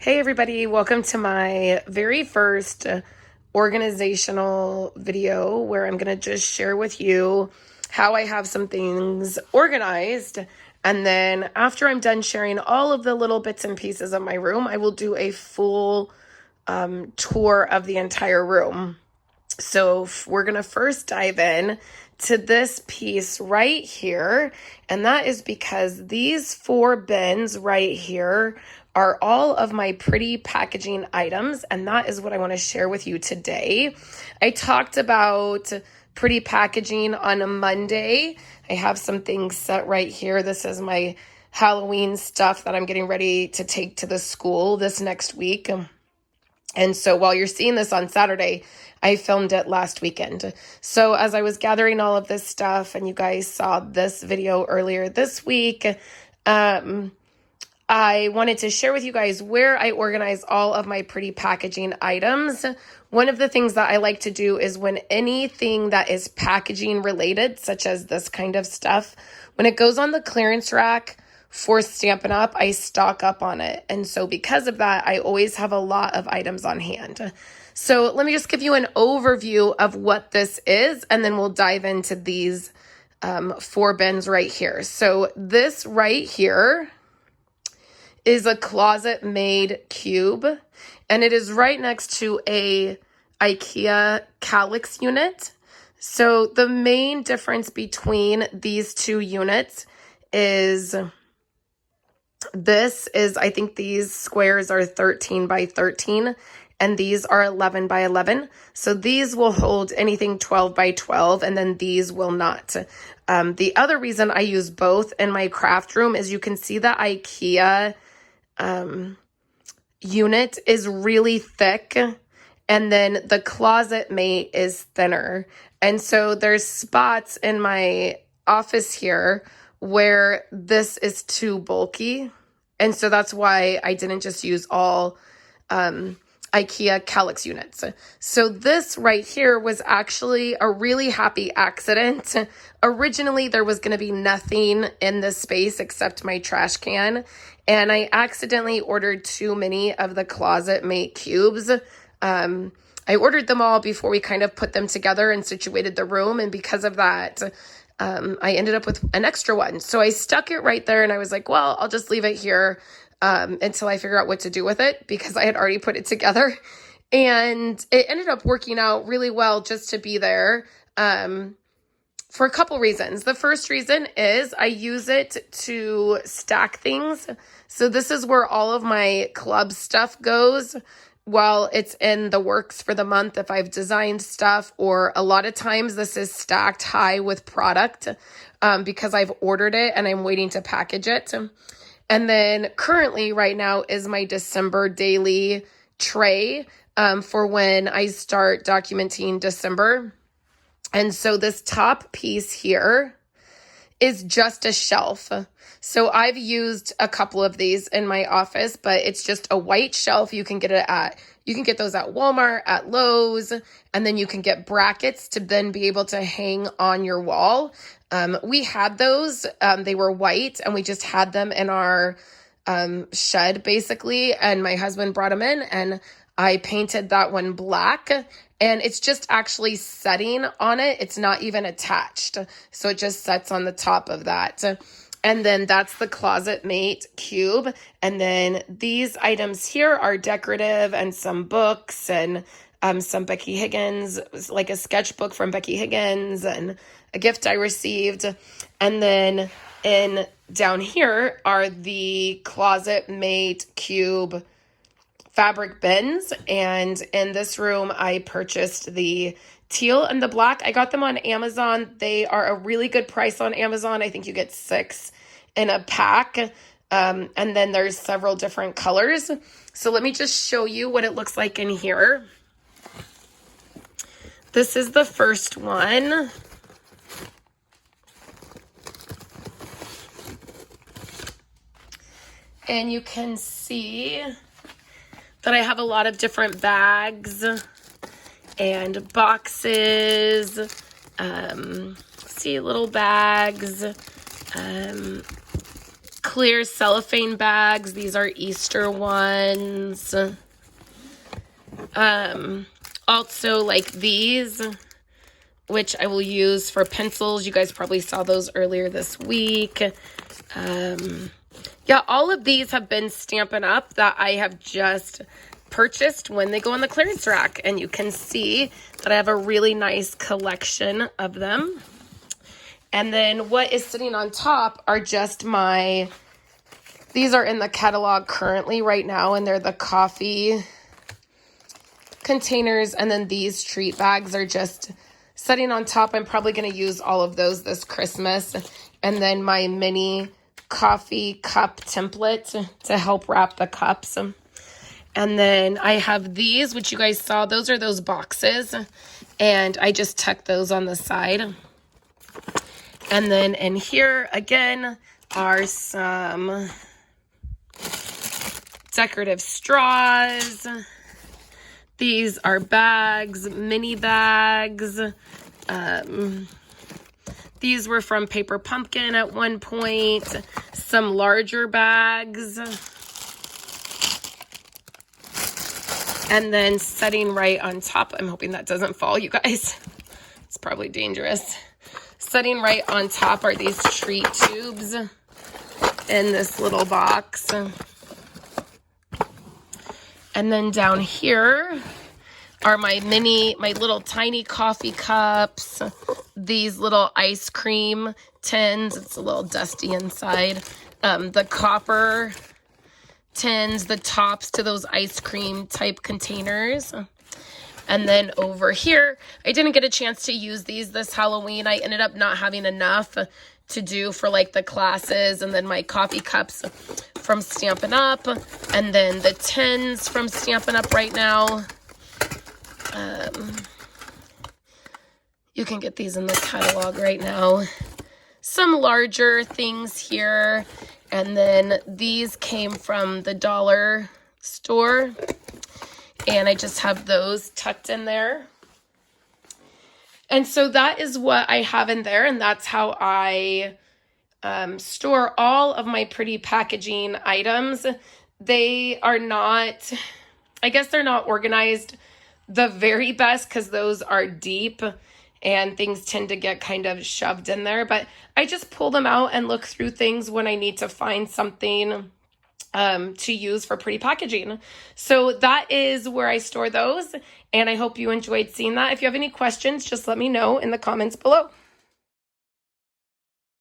Hey everybody, welcome to my very first organizational video where I'm going to just share with you how I have some things organized. And then after I'm done sharing all of the little bits and pieces of my room, I will do a full tour of the entire room. So we're going to first dive in to this piece right here. And that is because these 4 bins right here are all of my pretty packaging items. And that is what I want to share with you today. I talked about pretty packaging on a Monday. I have some things set right here. This is my Halloween stuff that I'm getting ready to take to the school this next week. And so while you're seeing this on Saturday, I filmed it last weekend. So as I was gathering all of this stuff, and you guys saw this video earlier this week, I wanted to share with you guys where I organize all of my pretty packaging items. One of the things that I like to do is when anything that is packaging related, such as this kind of stuff, when it goes on the clearance rack for Stampin' Up, I stock up on it. And so because of that, I always have a lot of items on hand. So let me just give you an overview of what this is, and then we'll dive into these 4 bins right here. So this right here is a closet-made cube, and it is right next to a IKEA calyx unit. So the main difference between these 2 units is I think these squares are 13 by 13, and these are 11 by 11. So these will hold anything 12 by 12, and then these will not. The other reason I use both in my craft room is you can see the IKEA unit is really thick, and then the closet mate is thinner. And so there's spots in my office here where this is too bulky. And so that's why I didn't just use all IKEA calyx units. So this right here was actually a really happy accident. Originally, there was going to be nothing in this space except my trash can. And I accidentally ordered too many of the closet mate cubes. I ordered them all before we kind of put them together and situated the room. And because of that, I ended up with an extra one. So I stuck it right there, and I was like, well, I'll just leave it here until I figure out what to do with it, because I had already put it together. And it ended up working out really well just to be there for a couple reasons. The first reason is I use it to stack things. So this is where all of my club stuff goes while it's in the works for the month, if I've designed stuff, or a lot of times this is stacked high with product because I've ordered it and I'm waiting to package it. And then currently right now is my December daily tray for when I start documenting December. And so this top piece here is just a shelf. So I've used a couple of these in my office, but it's just a white shelf. You can get those at Walmart, at Lowe's, and then you can get brackets to then be able to hang on your wall. We had those, they were white, and we just had them in our shed basically. And my husband brought them in, and I painted that one black, and it's just actually setting on it. It's not even attached. So it just sets on the top of that. And then that's the closet mate cube. And then these items here are decorative, and some books, and some Becky Higgins, like a sketchbook from Becky Higgins, and a gift I received. And then down here are the closet mate cube fabric bins. And in this room, I purchased the teal and the black. I got them on Amazon. They are a really good price on Amazon. I think you get 6 in a pack. And then there's several different colors. So let me just show you what it looks like in here. This is the first one. And you can see that I have a lot of different bags and boxes, see little bags, clear cellophane bags. These are Easter ones. Also like these, which I will use for pencils. You guys probably saw those earlier this week. Yeah, all of these have been Stampin' Up that I have just purchased when they go on the clearance rack. And you can see that I have a really nice collection of them. And then what is sitting on top are just these are in the catalog currently right now, and they're the coffee containers. And then these treat bags are just sitting on top. I'm probably going to use all of those this Christmas. And then my mini coffee cup template to help wrap the cups. And then I have these, which you guys saw. Those are those boxes. And I just tucked those on the side. And then in here, again, are some decorative straws. These are bags, mini bags. These were from Paper Pumpkin at one point. Some larger bags. And then setting right on top, I'm hoping that doesn't fall, you guys. It's probably dangerous. Setting right on top are these treat tubes in this little box. And then down here are my little tiny coffee cups, these little ice cream tins. It's a little dusty inside. The copper tins, the tops to those ice cream type containers. And then over here, I didn't get a chance to use these this Halloween. I ended up not having enough to do for like the classes, and then my coffee cups from Stampin' Up, and then the tins from Stampin' Up right now. You can get these in the catalog right now. Some larger things here, and then these came from the dollar store, and I just have those tucked in there. And so that is what I have in there, and that's how I store all of my pretty packaging items. They are not, I guess they're not organized the very best because those are deep and things tend to get kind of shoved in there. But I just pull them out and look through things when I need to find something to use for pretty packaging. So that is where I store those, and I hope you enjoyed seeing that. If you have any questions, just let me know in the comments below.